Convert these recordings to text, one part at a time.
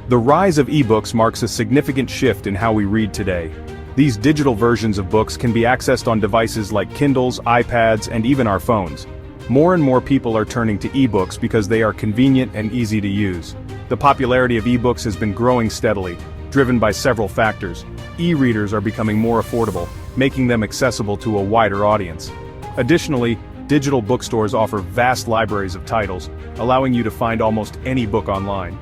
The rise of ebooks marks a significant shift in how we read today. These digital versions of books can be accessed on devices like Kindles, iPads, and even our phones. More and more people are turning to ebooks because they are convenient and easy to use. The popularity of ebooks has been growing steadily, driven by several factors. E-readers are becoming more affordable, making them accessible to a wider audience. Additionally, digital bookstores offer vast libraries of titles, allowing you to find almost any book online.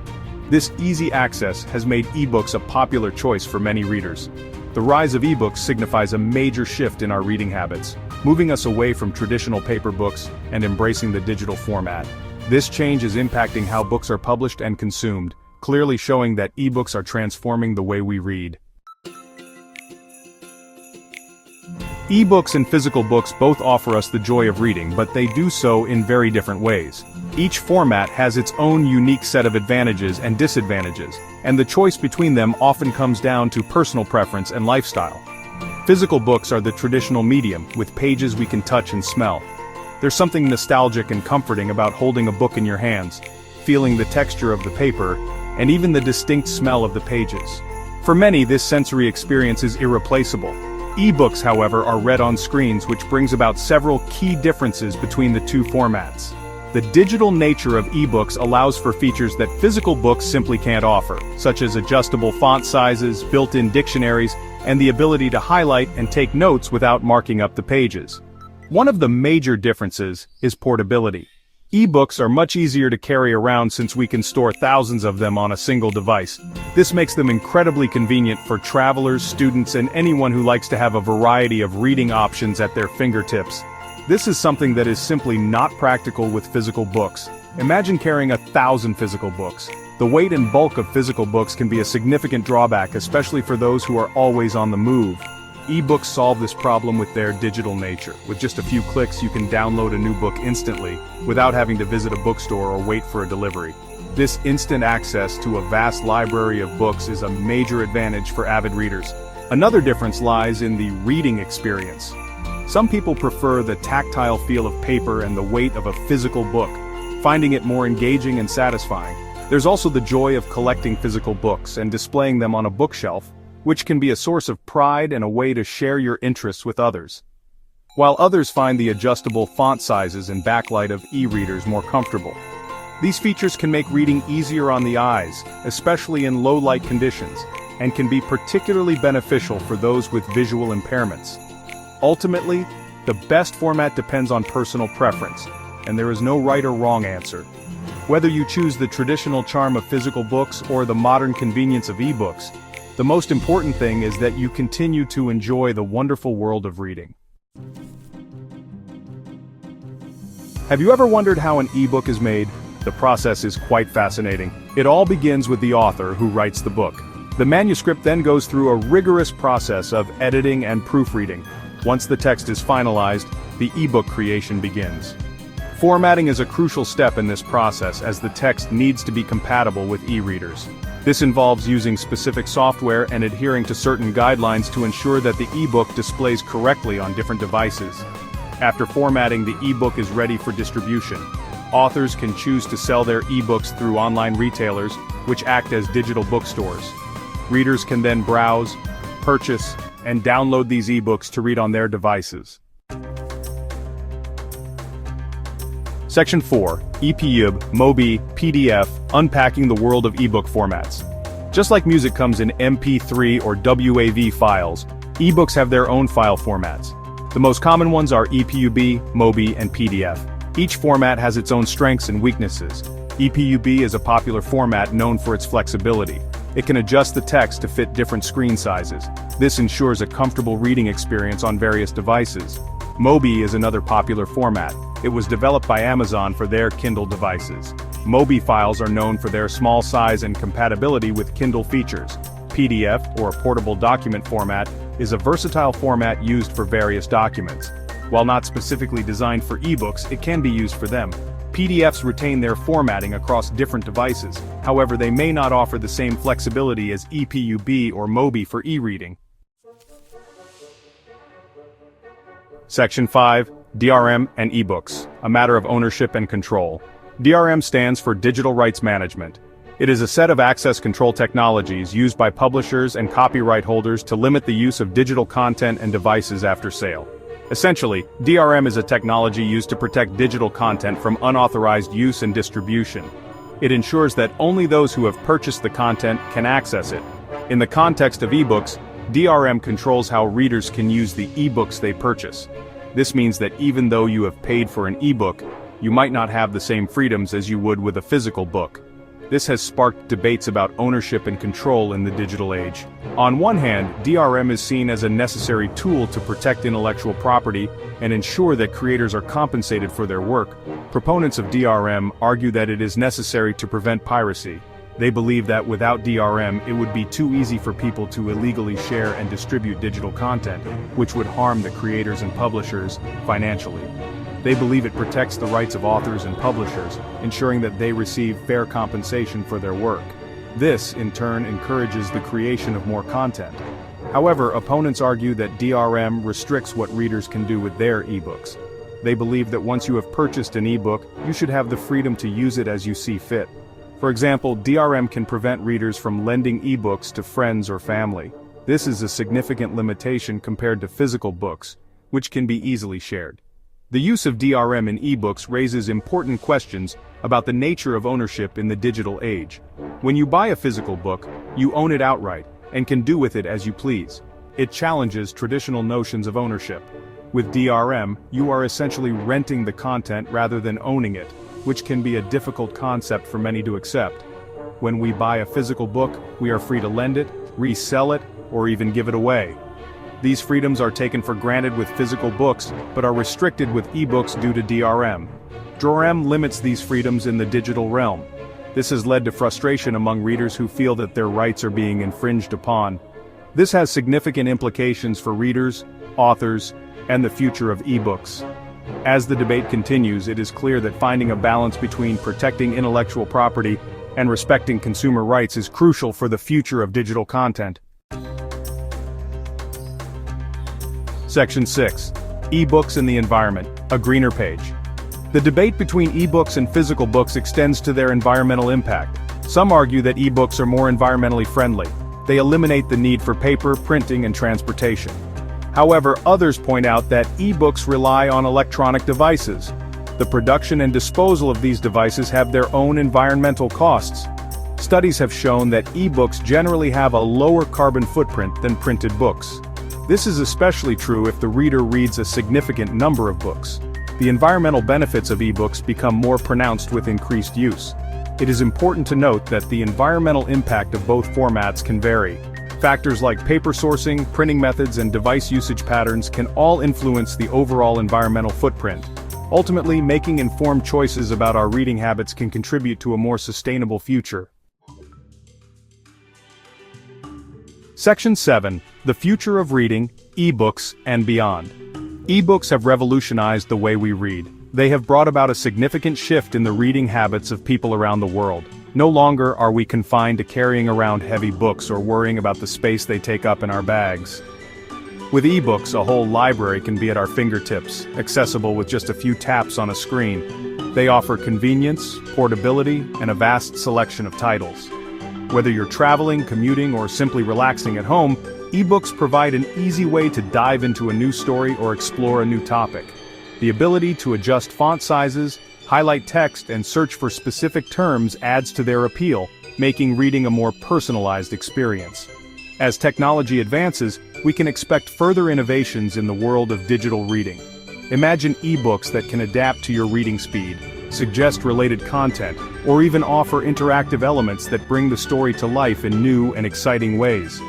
This easy access has made ebooks a popular choice for many readers. The rise of ebooks signifies a major shift in our reading habits, moving us away from traditional paper books and embracing the digital format. This change is impacting how books are published and consumed, clearly showing that ebooks are transforming the way we read. Ebooks and physical books both offer us the joy of reading, but they do so in very different ways. Each format has its own unique set of advantages and disadvantages, and the choice between them often comes down to personal preference and lifestyle. Physical books are the traditional medium, with pages we can touch and smell. There's something nostalgic and comforting about holding a book in your hands, feeling the texture of the paper, and even the distinct smell of the pages. For many, this sensory experience is irreplaceable. Ebooks, however, are read on screens, which brings about several key differences between the two formats. The digital nature of ebooks allows for features that physical books simply can't offer, such as adjustable font sizes, built-in dictionaries, and the ability to highlight and take notes without marking up the pages. One of the major differences is portability. Ebooks are much easier to carry around since we can store thousands of them on a single device. This makes them incredibly convenient for travelers, students, and anyone who likes to have a variety of reading options at their fingertips. This is something that is simply not practical with physical books. Imagine carrying 1,000 physical books. The weight and bulk of physical books can be a significant drawback, especially for those who are always on the move. Ebooks solve this problem with their digital nature. With just a few clicks, you can download a new book instantly, without having to visit a bookstore or wait for a delivery. This instant access to a vast library of books is a major advantage for avid readers. Another difference lies in the reading experience. Some people prefer the tactile feel of paper and the weight of a physical book, finding it more engaging and satisfying. There's also the joy of collecting physical books and displaying them on a bookshelf, which can be a source of pride and a way to share your interests with others. While others find the adjustable font sizes and backlight of e-readers more comfortable. These features can make reading easier on the eyes, especially in low-light conditions, and can be particularly beneficial for those with visual impairments. Ultimately, the best format depends on personal preference, and there is no right or wrong answer. Whether you choose the traditional charm of physical books or the modern convenience of ebooks, the most important thing is that you continue to enjoy the wonderful world of reading. Have you ever wondered how an ebook is made? The process is quite fascinating. It all begins with the author who writes the book. The manuscript then goes through a rigorous process of editing and proofreading. Once the text is finalized, the ebook creation begins. Formatting is a crucial step in this process as the text needs to be compatible with e-readers. This involves using specific software and adhering to certain guidelines to ensure that the ebook displays correctly on different devices. After formatting, the ebook is ready for distribution. Authors can choose to sell their ebooks through online retailers, which act as digital bookstores. Readers can then browse, purchase, and download these ebooks to read on their devices. Section 4. EPUB, MOBI, PDF, Unpacking the World of Ebook Formats. Just like music comes in MP3 or WAV files, ebooks have their own file formats. The most common ones are EPUB, MOBI, and PDF. Each format has its own strengths and weaknesses. EPUB is a popular format known for its flexibility. It can adjust the text to fit different screen sizes. This ensures a comfortable reading experience on various devices. MOBI is another popular format. It was developed by Amazon for their Kindle devices. MOBI files are known for their small size and compatibility with Kindle features. PDF, or portable document format, is a versatile format used for various documents. While not specifically designed for ebooks, it can be used for them. PDFs retain their formatting across different devices, however they may not offer the same flexibility as EPUB or MOBI for e-reading. Section 5. DRM and ebooks, a matter of ownership and control. DRM stands for Digital Rights Management. It is a set of access control technologies used by publishers and copyright holders to limit the use of digital content and devices after sale. Essentially, DRM is a technology used to protect digital content from unauthorized use and distribution. It ensures that only those who have purchased the content can access it. In the context of ebooks, DRM controls how readers can use the ebooks they purchase. This means that even though you have paid for an ebook, you might not have the same freedoms as you would with a physical book. This has sparked debates about ownership and control in the digital age. On one hand, DRM is seen as a necessary tool to protect intellectual property and ensure that creators are compensated for their work. Proponents of DRM argue that it is necessary to prevent piracy. They believe that without DRM, it would be too easy for people to illegally share and distribute digital content, which would harm the creators and publishers financially. They believe it protects the rights of authors and publishers, ensuring that they receive fair compensation for their work. This, in turn, encourages the creation of more content. However, opponents argue that DRM restricts what readers can do with their ebooks. They believe that once you have purchased an ebook, you should have the freedom to use it as you see fit. For example, DRM can prevent readers from lending ebooks to friends or family. This is a significant limitation compared to physical books, which can be easily shared. The use of DRM in ebooks raises important questions about the nature of ownership in the digital age. When you buy a physical book, you own it outright, and can do with it as you please. It challenges traditional notions of ownership. With DRM, you are essentially renting the content rather than owning it, which can be a difficult concept for many to accept. When we buy a physical book, we are free to lend it, resell it, or even give it away. These freedoms are taken for granted with physical books, but are restricted with ebooks due to DRM. DRM limits these freedoms in the digital realm. This has led to frustration among readers who feel that their rights are being infringed upon. This has significant implications for readers, authors, and the future of ebooks. As the debate continues, it is clear that finding a balance between protecting intellectual property and respecting consumer rights is crucial for the future of digital content. Section 6. Ebooks and the environment, a greener page. The debate between ebooks and physical books extends to their environmental impact. Some argue that ebooks are more environmentally friendly. They eliminate the need for paper, printing, and transportation. However, others point out that ebooks rely on electronic devices. The production and disposal of these devices have their own environmental costs. Studies have shown that ebooks generally have a lower carbon footprint than printed books. This is especially true if the reader reads a significant number of books. The environmental benefits of ebooks become more pronounced with increased use. It is important to note that the environmental impact of both formats can vary. Factors like paper sourcing, printing methods, and device usage patterns can all influence the overall environmental footprint. Ultimately, making informed choices about our reading habits can contribute to a more sustainable future. Section 7. The future of reading, ebooks, and beyond. Ebooks have revolutionized the way we read. They have brought about a significant shift in the reading habits of people around the world. No longer are we confined to carrying around heavy books or worrying about the space they take up in our bags. With ebooks, a whole library can be at our fingertips, accessible with just a few taps on a screen. They offer convenience, portability, and a vast selection of titles. Whether you're traveling, commuting, or simply relaxing at home, ebooks provide an easy way to dive into a new story or explore a new topic. The ability to adjust font sizes, highlight text, and search for specific terms adds to their appeal, making reading a more personalized experience. As technology advances, we can expect further innovations in the world of digital reading. Imagine ebooks that can adapt to your reading speed, suggest related content, or even offer interactive elements that bring the story to life in new and exciting ways.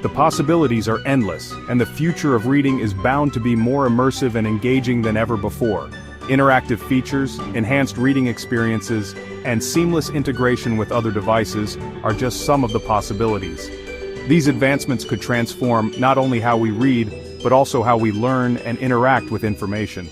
The possibilities are endless, and the future of reading is bound to be more immersive and engaging than ever before. Interactive features, enhanced reading experiences, and seamless integration with other devices are just some of the possibilities. These advancements could transform not only how we read, but also how we learn and interact with information.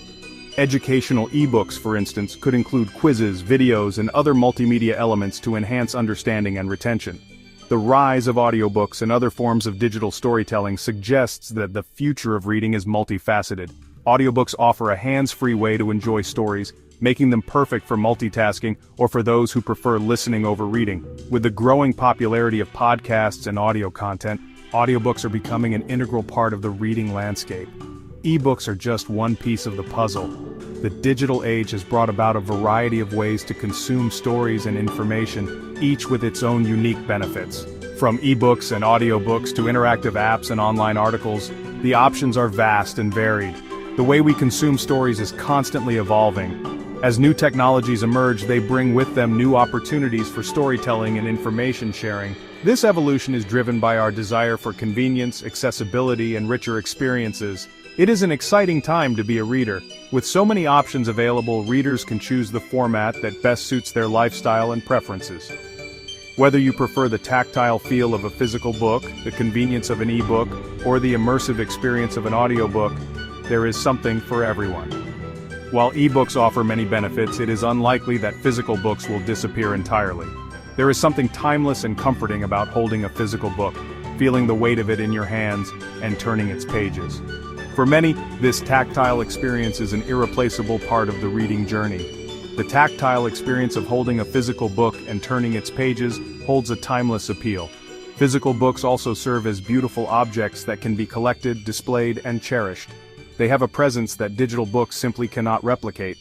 Educational ebooks, for instance, could include quizzes, videos, and other multimedia elements to enhance understanding and retention. The rise of audiobooks and other forms of digital storytelling suggests that the future of reading is multifaceted. Audiobooks offer a hands-free way to enjoy stories, making them perfect for multitasking or for those who prefer listening over reading. With the growing popularity of podcasts and audio content, audiobooks are becoming an integral part of the reading landscape. Ebooks are just one piece of the puzzle. The digital age has brought about a variety of ways to consume stories and information, each with its own unique benefits. From ebooks and audiobooks to interactive apps and online articles, the options are vast and varied. The way we consume stories is constantly evolving. As new technologies emerge, they bring with them new opportunities for storytelling and information sharing. This evolution is driven by our desire for convenience, accessibility, and richer experiences. It is an exciting time to be a reader. With so many options available, readers can choose the format that best suits their lifestyle and preferences. Whether you prefer the tactile feel of a physical book, the convenience of an ebook, or the immersive experience of an audiobook, there is something for everyone. While ebooks offer many benefits, it is unlikely that physical books will disappear entirely. There is something timeless and comforting about holding a physical book, feeling the weight of it in your hands, and turning its pages. For many, this tactile experience is an irreplaceable part of the reading journey. The tactile experience of holding a physical book and turning its pages holds a timeless appeal. Physical books also serve as beautiful objects that can be collected, displayed, and cherished. They have a presence that digital books simply cannot replicate.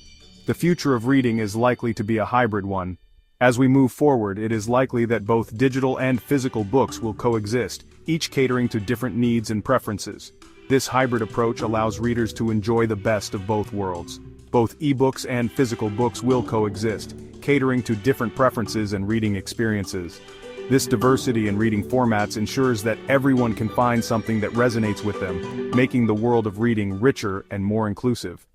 The future of reading is likely to be a hybrid one. As we move forward, it is likely that both digital and physical books will coexist, each catering to different needs and preferences. This hybrid approach allows readers to enjoy the best of both worlds. Both ebooks and physical books will coexist, catering to different preferences and reading experiences. This diversity in reading formats ensures that everyone can find something that resonates with them, making the world of reading richer and more inclusive.